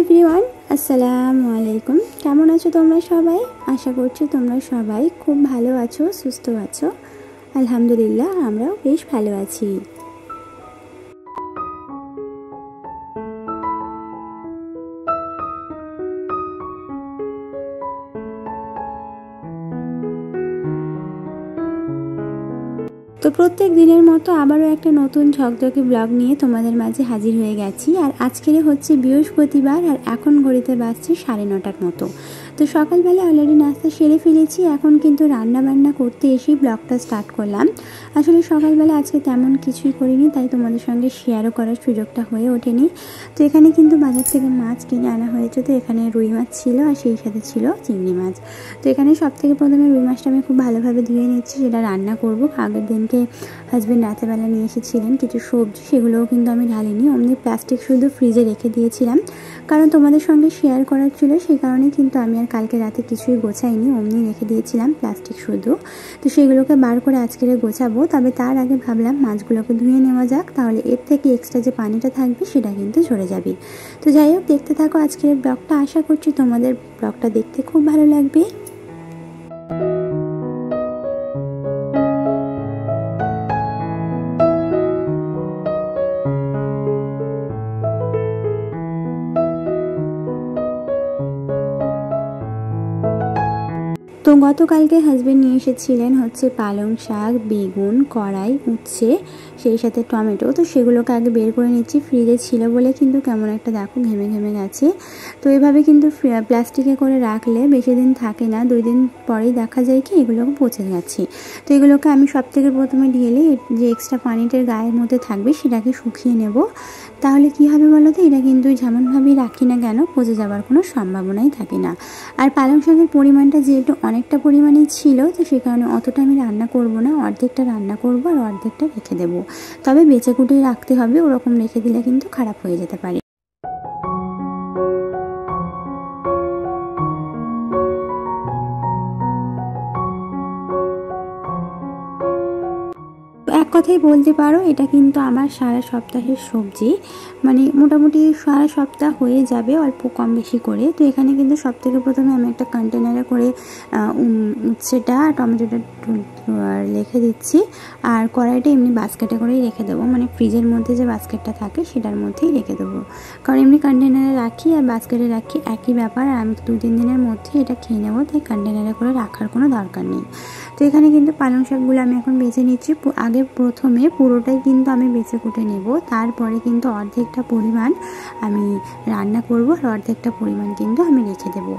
Everyone, আসসালামু আলাইকুম। কেমন আছো তোমরা সবাই? আশা করছি তোমরা সবাই খুব ভালো আছো, সুস্থ আছো। আলহামদুলিল্লাহ, আমরাও বেশ ভালো আছি। তো প্রত্যেক দিনের মতো আবারও একটা নতুন ঝকঝকে ব্লগ নিয়ে তোমাদের মাঝে হাজির হয়ে গেছি। আর আজকের হচ্ছে বৃহস্পতিবার, আর এখন ঘড়িতে বাজছে 9:30 মতো। তো সকালবেলা অলরেডি নাস্তা সেরে ফেলেছি, এখন কিন্তু রান্না বান্না করতে এসেই ব্লগটা স্টার্ট করলাম। আসলে সকালবেলা আজকে তেমন কিছুই করিনি, তাই তোমাদের সঙ্গে শেয়ারও করার সুযোগটা হয়ে ওঠেনি। তো এখানে কিন্তু বাজার থেকে মাছ কিনে আনা হয়েছে। তো এখানে রুই মাছ ছিল, আর সেই সাথে ছিল চিংড়ি মাছ। তো এখানে সবথেকে প্রথমে রুই মাছটা আমি খুব ভালোভাবে ধুয়ে নিচ্ছি, সেটা রান্না করব। আগের দিনকে হাজব্যান্ড রাতেবেলা নিয়ে এসেছিলেন কিছু সবজি, সেগুলোও কিন্তু আমি ঢালিনি, অমনি প্লাস্টিক শুধু ফ্রিজে রেখে দিয়েছিলাম, কারণ তোমাদের সঙ্গে শেয়ার করার ছিল। সেই কারণে কিন্তু আমি আর কালকে রাতে কিছুই গোছাইনি, অমনি রেখে দিয়েছিলাম প্লাস্টিক শুধু। তো সেগুলোকে বার করে আজকে গোছাবো। তবে তার আগে ভাবলাম মাছগুলোকে ধুয়ে নেওয়া যাক, তাহলে এর থেকে এক্সট্রা যে পানিটা থাকবে সেটা কিন্তু ঝরে যাবে। তো যাই হোক, দেখতে থাকো আজকের ব্লগটা। আশা করছি তোমাদের ব্লগটা দেখতে খুব ভালো লাগবে। তো গতকালকে হাজব্যান্ড নিয়ে এসেছিলেন হচ্ছে পালং শাক, বেগুন, কড়াই, উচ্ছে, সেই সাথে টমেটো। তো সেগুলোকে আগে বের করে নিচ্ছি, ফ্রিজে ছিল বলে কিন্তু কেমন একটা দেখো ঘেমে ঘেমে গেছে। তো এভাবে কিন্তু প্লাস্টিকে করে রাখলে বেশি দিন থাকে না, 2 দিন পরেই দেখা যায় কি এগুলোকে পচে যাচ্ছে। তো এগুলোকে আমি সব থেকে প্রথমে ঢেলে যে এক্সট্রা পানিটার গায়ের মধ্যে থাকবে সেটাকে শুকিয়ে নেব। তাহলে কি হবে বলো তো, এটা কিন্তু যেমনভাবেই রাখি না কেন পচে যাওয়ার কোনো সম্ভাবনাই থাকে না। আর পালং শাকের পরিমাণটা যেহেতু অনেকটা পরিমাণেই ছিল, তো সেই কারণে অতটা আমি রান্না করব না, অর্ধেকটা রান্না করব আর অর্ধেকটা রেখে দেবো। তবে বেঁচে কুটেই রাখতে হবে, ওরকম রেখে দিলে কিন্তু খারাপ হয়ে যেতে পারে। এক কথাই বলতে পারো এটা কিন্তু আমার সারা সপ্তাহের সবজি, মানে মোটামুটি সারা সপ্তাহ হয়ে যাবে অল্প কম বেশি করে। তো এখানে কিন্তু সব থেকে প্রথমে আমি একটা কন্টেনারে করে উচ্ছেটা, টমেটোটা রেখে দিচ্ছি, আর কড়াইটা এমনি বাস্কেটে করেই রেখে দেবো, মানে ফ্রিজের মধ্যে যে বাস্কেটটা থাকে সেটার মধ্যেই রেখে দেবো। কারণ এমনি কন্টেনারে রাখি আর বাস্কেটে রাখি একই ব্যাপার, আর আমি 2-3 দিনের মধ্যে এটা খেয়ে নেবো, তাই কন্টেনারে করে রাখার কোনো দরকার নেই। তো এখানে কিন্তু পালং শাকগুলো আমি এখন বেছে নিচ্ছি। আগে প্রথমে পুরোটাই কিন্তু আমি বেছে কুটে নেব, তারপরে কিন্তু অর্ধেকটা পরিমাণ আমি রান্না করব, আর অর্ধেকটা পরিমাণ কিন্তু আমি রেখে দেবো।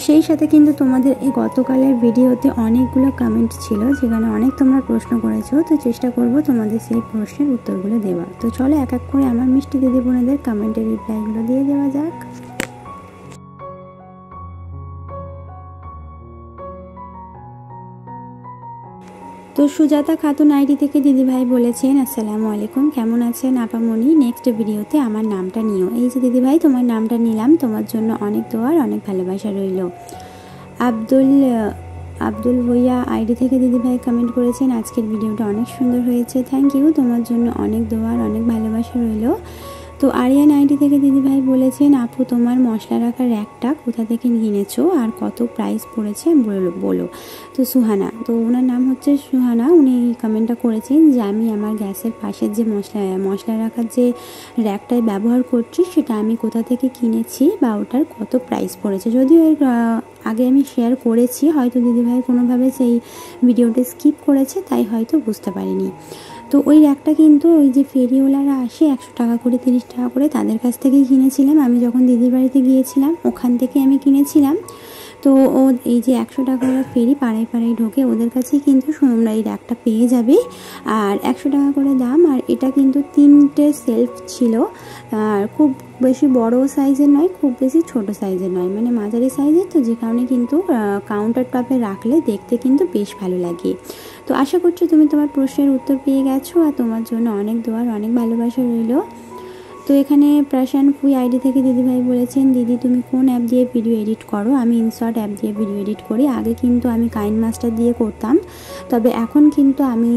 সেই সাথে কিন্তু তোমাদের এই গতকালের ভিডিওতে অনেকগুলো কমেন্ট ছিল, যেখানে অনেক তোমরা প্রশ্ন করেছো। তো চেষ্টা করব তোমাদের সেই প্রশ্নের উত্তরগুলো দেওয়া। তো চলো এক এক করে আমার মিষ্টি দিদি বোনেদের কমেন্টের রিপ্লাইগুলো দিয়ে দেওয়া যাক। তো সুজাতা খাতুন আইডি থেকে দিদিভাই বলেছেন, আসসালামু আলাইকুম, কেমন আছেন আপামনি? নেক্সট ভিডিওতে আমার নামটা নিও। এই যে দিদিভাই, তোমার নামটা নিলাম, তোমার জন্য অনেক দোয়ার অনেক ভালোবাসা রইল। আব্দুল ভইয়া আইডি থেকে দিদিভাই কমেন্ট করেছেন, আজকের ভিডিওটা অনেক সুন্দর হয়েছে, থ্যাংক ইউ, তোমার জন্য অনেক দোয়ার অনেক ভালোবাসা রইল। তো আরিয়ান আইডি থেকে দিদিভাই বলেছেন, আপু তোমার মশলা রাখার র্যাকটা কোথা থেকে কিনেছো আর কত প্রাইস পড়েছে বলো। তো সুহানা, তো ওনার নাম হচ্ছে সুহানা, উনি কমেন্টটা করেছেন যে আমি আমার গ্যাসের পাশের যে মশলা রাখার যে র্যাকটাই ব্যবহার করছি সেটা আমি কোথা থেকে কিনেছি বা ওটার কত প্রাইস পড়েছে। যদিও এর আগে আমি শেয়ার করেছি, হয়তো দিদিভাই কোনোভাবে সেই ভিডিওটা স্কিপ করেছে, তাই হয়তো বুঝতে পারিনি। তো ওই র্যাকটা কিন্তু ওই যে ফেরিওয়ালারা আসে 100 টাকা করে 30 টাকা করে, তাদের কাছ থেকেই কিনেছিলাম। আমি যখন দিদির বাড়িতে গিয়েছিলাম ওখান থেকে আমি কিনেছিলাম। তো ও এই যে 100 টাকা করে ফেরি পাড়ায় পাড়ায় ঢোকে, ওদের কাছেই কিন্তু তোমরা এই র্যাকটা পেয়ে যাবে। আর 100 টাকা করে দাম, আর এটা কিন্তু 3টে সেলফ ছিল, আর খুব বেশি বড় সাইজের নয়, খুব বেশি ছোট সাইজের নয়, মানে মাঝারি সাইজের। তো যে কারণে কিন্তু কাউন্টার টপে রাখলে দেখতে কিন্তু বেশ ভালো লাগে। তো আশা করছি তুমি তোমার প্রশ্নের উত্তর পেয়ে গেছো, আর তোমার জন্য অনেক দোয়ার অনেক ভালোবাসা রইল। তো এখানে প্রাশান ফুই আইডি থেকে দিদিভাই বলেছেন, দিদি তুমি কোন অ্যাপ দিয়ে ভিডিও এডিট করো? আমি ইনশর্ট অ্যাপ দিয়ে ভিডিও এডিট করি। আগে কিন্তু আমি কাইনমাস্টার দিয়ে করতাম, তবে এখন কিন্তু আমি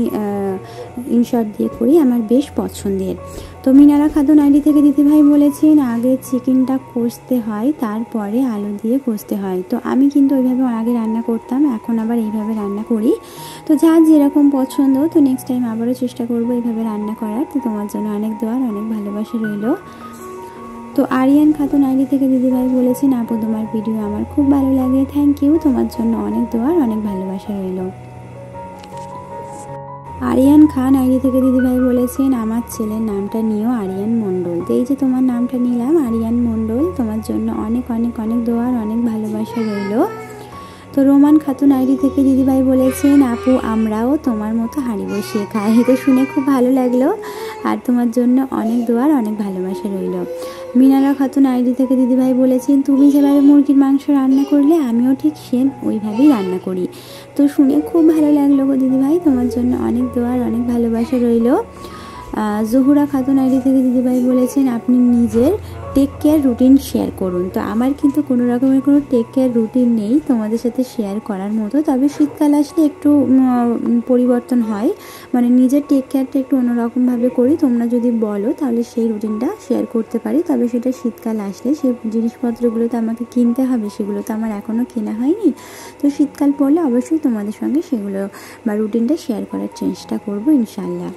ইনশর্ট দিয়ে করি, আমার বেশ পছন্দের। তো মিনারা খাতুন আইডি থেকে দিদিভাই বলেছেন, আগে চিকেনটা কষতে হয়, তারপরে আলু দিয়ে কষতে হয়। তো আমি কিন্তু ওইভাবে আগে রান্না করতাম, এখন আবার এইভাবে রান্না করি। তো যার যেরকম পছন্দ, তো নেক্সট টাইম আবারও চেষ্টা করবো এইভাবে রান্না করার। তো তোমার জন্য অনেক দোয়া, অনেক ভালোবাসা রইল। তো আরিয়ান খাতুন আইডি থেকে দিদিভাই বলেছেন, আপু তোমার ভিডিও আমার খুব ভালো লাগে, থ্যাংক ইউ, তোমার জন্য অনেক দোয়া, অনেক ভালোবাসা রইল। আরিয়ান খান আইডি থেকে দিদিভাই বলেছেন, আমার ছেলের নামটা নিও আরিয়ান মণ্ডল। তো এই যে তোমার নামটা নিলাম আরিয়ান মণ্ডল, তোমার জন্য অনেক অনেক অনেক দোয়া, অনেক ভালোবাসা রইল। তো রোমান খাতুন আইডি থেকে দিদিভাই বলেছেন, আপু আমরাও তোমার মতো হাঁড়ি বসিয়ে খাই। তো শুনে খুব ভালো লাগলো, আর তোমার জন্য অনেক দোয়ার, অনেক ভালোবাসা রইল। মিনারা খাতুন আইডি থেকে দিদিভাই বলেছেন, তুমি যেভাবে মুরগির মাংস রান্না করলে আমিও ঠিক সেম ওইভাবেই রান্না করি। তো শুনে খুব ভালো লাগলো গো দিদিভাই, তোমার জন্য অনেক দোয়ার, অনেক ভালোবাসা রইল। জহুরা খাতুন আইডি থেকে দিদিভাই বলেছেন, আপনি নিজের টেক কেয়ার রুটিন শেয়ার করুন। তো আমার কিন্তু কোনো রকমের কোনো টেক কেয়ার রুটিন নেই তোমাদের সাথে শেয়ার করার মতো, তবে শীতকাল আসলে একটু পরিবর্তন হয়, মানে নিজের টেক কেয়ারটা একটু অন্যরকমভাবে করি। তোমরা যদি বলো তাহলে সেই রুটিনটা শেয়ার করতে পারি, তবে সেটা শীতকাল আসলে সেই জিনিসপত্রগুলো তো আমাকে কিনতে হবে, সেগুলো তো আমার এখনও কেনা হয়নি। তো শীতকাল পড়লে অবশ্যই তোমাদের সঙ্গে সেগুলো বা রুটিনটা শেয়ার করার চেষ্টা করবো ইনশাল্লাহ।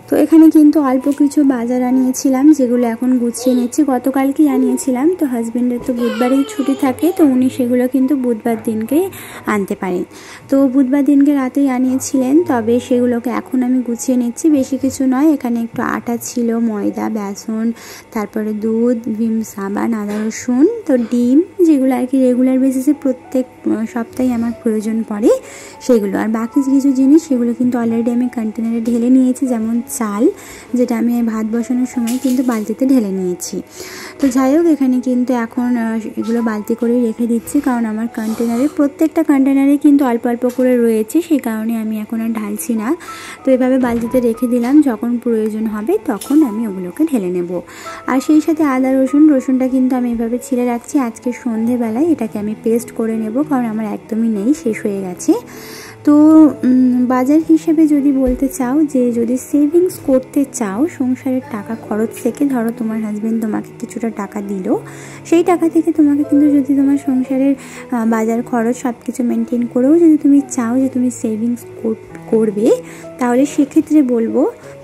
তো এখানে কিন্তু অল্প কিছু বাজার আনিয়েছিলাম, যেগুলো এখন গুছিয়ে নিচ্ছি। গতকালকেই আনিয়েছিলাম, তো হাজব্যান্ডের তো বুধবারেই ছুটি থাকে, তো উনি সেগুলো কিন্তু বুধবার দিনকে আনতে পারেন। তো বুধবার দিনকে রাতেই আনিয়েছিলেন, তবে সেগুলোকে এখন আমি গুছিয়ে নিচ্ছি। বেশি কিছু নয়, এখানে একটু আটা ছিল, ময়দা, বেসন, তারপরে দুধ, ভিম সাবান, আদা রসুন, তো ডিম, যেগুলো আর কি রেগুলার বেসিসে প্রত্যেক সপ্তাহে আমার প্রয়োজন পড়ে সেগুলো। আর বাকি কিছু জিনিস সেগুলো কিন্তু অলরেডি আমি কন্টেনারে ঢেলে নিয়েছি, যেমন চাল, যেটা আমি ভাত বসানোর সময় কিন্তু বালতিতে ঢেলে নিয়েছি। তো যাই হোক, এখানে কিন্তু এখন এগুলো বালতি করে রেখে দিচ্ছি, কারণ আমার কন্টেনারে প্রত্যেকটা কন্টেনারে কিন্তু অল্প অল্প করে রয়েছে, সেই কারণে আমি এখন আর ঢালছি না। তো এভাবে বালতিতে রেখে দিলাম, যখন প্রয়োজন হবে তখন আমি ওগুলোকে ঢেলে নেব। আর সেই সাথে আদা রসুনটা কিন্তু আমি এভাবে ছিলে রাখছি, আজকে সন্ধেবেলায় এটাকে আমি পেস্ট করে নেব, কারণ আমার একদমই নেই, শেষ হয়ে গেছে। তো বাজার হিসেবে যদি বলতে চাও, যে যদি সেভিংস করতে চাও সংসারের টাকা খরচ থেকে, ধরো তোমার হাজব্যান্ড তোমাকে কিছুটা টাকা দিল, সেই টাকা থেকে তোমাকে কিন্তু যদি তোমার সংসারের বাজার খরচ সব কিছু মেনটেন করেও যদি তুমি চাও যে তুমি সেভিংস করবে, তাহলে সেক্ষেত্রে বলবো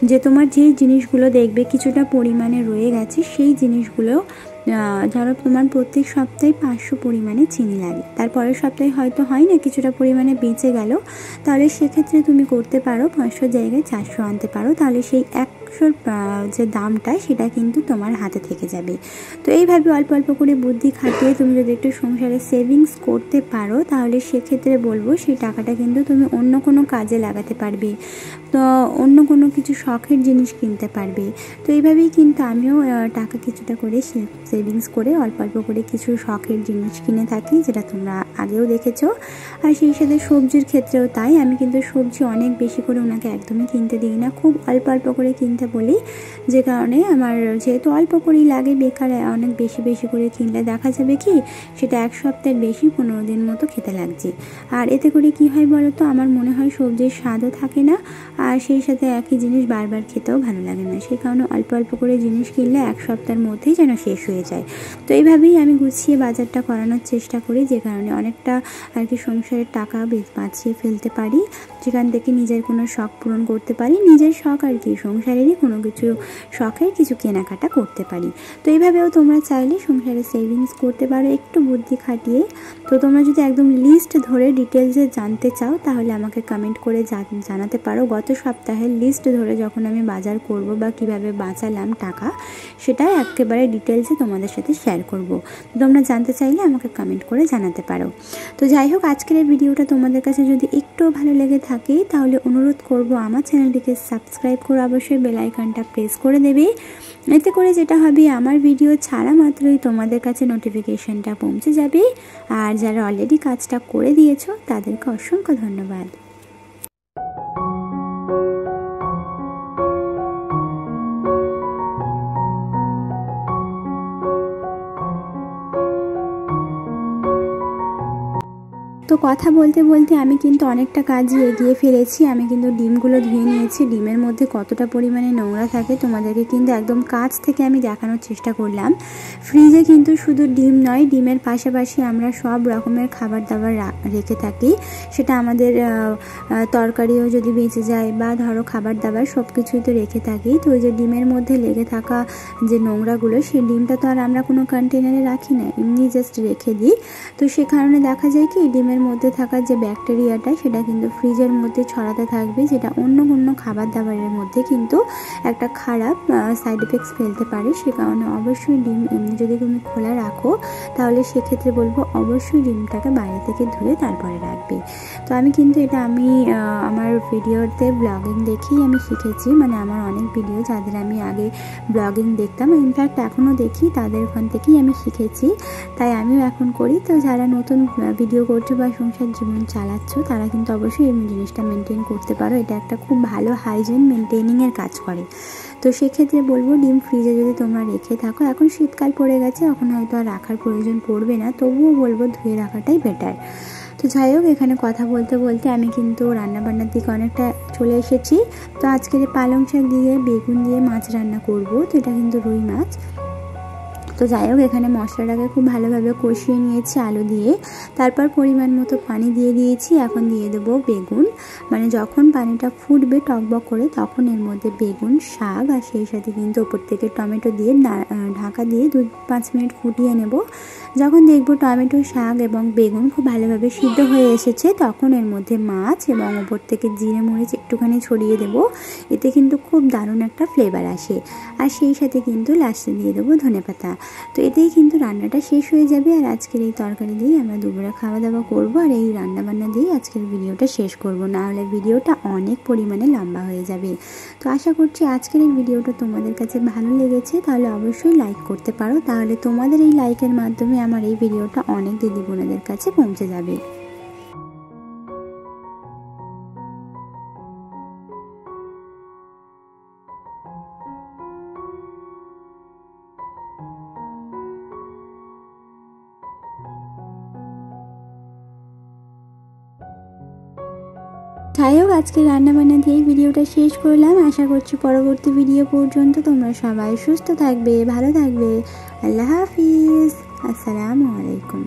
যে তোমার যেই জিনিসগুলো দেখবে কিছুটা পরিমাণে রয়ে গেছে, সেই জিনিসগুলো ধরো তোমার প্রত্যেক সপ্তাহে 500 পরিমাণে চিনি লাগে, তারপরের সপ্তাহে হয়তো হয় না, কিছুটা পরিমাণে বেঁচে গেল, তাহলে সেক্ষেত্রে তুমি করতে পারো 500 জায়গায় 400 আনতে পারো, তাহলে সেই 100 যে দামটা সেটা কিন্তু তোমার হাতে থেকে যাবে। তো এইভাবে অল্প অল্প করে বুদ্ধি খাটিয়ে তুমি যদি একটু সংসারে সেভিংস করতে পারো, তাহলে সেক্ষেত্রে বলবো সেই টাকাটা কিন্তু তুমি অন্য কোনো কাজে লাগাতে পারবে, তো অন্য কোনো কিছু শখের জিনিস কিনতে পারবে। তো এইভাবেই কিন্তু আমিও টাকা কিছুটা করে সেভিংস করে অল্প অল্প করে কিছু শখের জিনিস কিনে থাকি, যেটা তোমরা আগেও দেখেছো। আর সেই সাথে সবজির ক্ষেত্রেও তাই, আমি কিন্তু সবজি অনেক বেশি করে ওনাকে একদমই কিনতে দিই না, খুব অল্প অল্প করে কিনতে বলি, যে কারণে আমার যেহেতু অল্প করেই লাগে, বেকার অনেক বেশি বেশি করে কিনলে দেখা যাবে কি সেটা 1 সপ্তাহের বেশি 15 দিন মতো খেতে লাগছে। আর এতে করে কি হয় বলো তো, আমার মনে হয় সবজির স্বাদও থাকে না, আর সেই সাথে একই জিনিস বারবার খেতেও ভালো লাগে না, সেই কারণে অল্প অল্প করে জিনিস কিনলে 1 সপ্তাহের মধ্যেই যেন শেষ হয়ে যায়। তো এইভাবেই আমি গুছিয়ে বাজারটা করানোর চেষ্টা করি, যে কারণে অনেকটা আর কি সংসারের টাকা বাঁচিয়ে ফেলতে পারি, যেখান থেকে নিজের কোনো শখ পূরণ করতে পারি, নিজের শখ আর কি সংসারেরই কোনো কিছু শখের কিছু কেনাকাটা করতে পারি। তো এইভাবেও তোমরা চাইলে সংসারে সেভিংস করতে পারো একটু বুদ্ধি খাটিয়ে। তো তোমরা যদি একদম লিস্ট ধরে ডিটেলসে জানতে চাও, তাহলে আমাকে কমেন্ট করে জানাতে পারো। গত সপ্তাহের লিস্ট ধরে যখন আমি বাজার করব বা কিভাবে বাঁচালাম টাকা, সেটা একেবারে ডিটেলসে তোমাদের সাথে শেয়ার করব। তোমরা জানতে চাইলে আমাকে কমেন্ট করে জানাতে পারো। তো যাই হোক, আজকের এই ভিডিওটা তোমাদের কাছে যদি একটু ভালো লেগে থাকে, তাহলে অনুরোধ করব আমার চ্যানেলটিকে সাবস্ক্রাইব করে অবশ্যই বেল আইকনটা প্রেস করে দেবে। এতে করে যেটা হবে, আমার ভিডিও ছাড়া মাত্রই তোমাদের কাছে নোটিফিকেশনটা পৌঁছে যাবে। আর যারা অলরেডি কাজটা করে দিয়েছো তাদেরকে অসংখ্য ধন্যবাদ। তো কথা বলতে বলতে আমি কিন্তু অনেকটা কাজই এগিয়ে ফেলেছি। আমি কিন্তু ডিমগুলো ধুয়ে নিয়েছি। ডিমের মধ্যে কতটা পরিমাণে নোংরা থাকে তোমাদেরকে কিন্তু একদম কাছ থেকে আমি দেখানোর চেষ্টা করলাম। ফ্রিজে কিন্তু শুধু ডিম নয়, ডিমের পাশাপাশি আমরা সব রকমের খাবার দাবার রেখে থাকি। সেটা আমাদের তরকারিও যদি বেঁচে যায় বা ধরো খাবার দাবার সব কিছুই তো রেখে থাকি। তো ওই যে ডিমের মধ্যে লেগে থাকা যে নোংরাগুলো, সেই ডিমটা তো আর আমরা কোনো কন্টেনারে রাখি না, এমনি জাস্ট রেখে দিই। তো সে কারণে দেখা যায় কি ডিমের মধ্যে থাকা যে ব্যাকটেরিয়াটা সেটা কিন্তু ফ্রিজের মধ্যে ছড়াতে থাকবে, যেটা অন্য কোনো খাবার দাবারের মধ্যে কিন্তু একটা খারাপ সাইড এফেক্টস ফেলতে পারে। সে কারণে অবশ্যই ডিম এমনি যদি তুমি খোলা রাখো তাহলে সেক্ষেত্রে বলবো অবশ্যই ডিমটাকে বাইরে থেকে ধুয়ে তারপরে রাখবে। তো আমি কিন্তু এটা আমার ভিডিওতে ব্লগিং দেখেই আমি শিখেছি। মানে আমার অনেক ভিডিও যাদের আমি আগে ব্লগিং দেখতাম, ইনফ্যাক্ট এখনও দেখি, তাদের ওখান থেকেই আমি শিখেছি, তাই আমিও এখন করি। তো যারা নতুন ভিডিও করছো বা সংসার জীবন চালাচ্ছ তারা কিন্তু অবশ্যই এই জিনিসটা মেনটেন করতে পারো। এটা একটা খুব ভালো হাইজিন মেনটেনিংয়ের কাজ করে। তো সেক্ষেত্রে বলবো ডিম ফ্রিজে যদি তোমরা রেখে থাকো, এখন শীতকাল পড়ে গেছে, এখন হয়তো আর রাখার প্রয়োজন পড়বে না, তবুও বলবো ধুয়ে রাখাটাই বেটার। তো যাই হোক, এখানে কথা বলতে বলতে আমি কিন্তু রান্নাবান্নার দিকে অনেকটা চলে এসেছি। তো আজকের পালং শাক দিয়ে বেগুন দিয়ে মাছ রান্না করব। তো এটা কিন্তু রুই মাছ। তো যাই হোক, এখানে মশলাটাকে খুব ভালোভাবে কষিয়ে নিয়েছি আলু দিয়ে। তারপর পরিমাণ মতো পানি দিয়ে দিয়েছি। এখন দিয়ে দেবো বেগুন। মানে যখন পানিটা ফুটবে টকবক করে তখন এর মধ্যে বেগুন, শাক আর সেই সাথে কিন্তু ওপর থেকে টমেটো দিয়ে ঢাকা দিয়ে 2-5 মিনিট ফুটিয়ে নেব। যখন দেখবো টমেটো, শাক এবং বেগুন খুব ভালোভাবে সিদ্ধ হয়ে এসেছে তখন এর মধ্যে মাছ এবং ওপর থেকে জিরে মরিচ একটুখানি ছড়িয়ে দেব। এতে কিন্তু খুব দারুণ একটা ফ্লেভার আসে। আর সেই সাথে কিন্তু লাস্টে দিয়ে দেবো ধনেপাতা। তো এতেই কিন্তু রান্নাটা শেষ হয়ে যাবে। আর আজকের এই তরকারি দিয়েই আমরা দুপুরে খাওয়া দাওয়া করবো। আর এই রান্নাবান্না দিয়েই আজকের ভিডিওটা শেষ করব, না হলে ভিডিওটা অনেক পরিমাণে লম্বা হয়ে যাবে। তো আশা করছি আজকের এই ভিডিওটা তোমাদের কাছে ভালো লেগেছে। তাহলে অবশ্যই লাইক করতে পারো, তাহলে তোমাদের এই লাইকের মাধ্যমে আমার এই ভিডিওটা অনেক দিদি বোনেদের কাছে পৌঁছে যাবে। যাই হোক, আজকে রান্নাবান্না দিয়ে ভিডিওটা শেষ করলাম। আশা করছি পরবর্তী ভিডিও পর্যন্ত তোমরা সবাই সুস্থ থাকবে, ভালো থাকবে। আল্লাহ হাফিজ, আসসালামু আলাইকুম।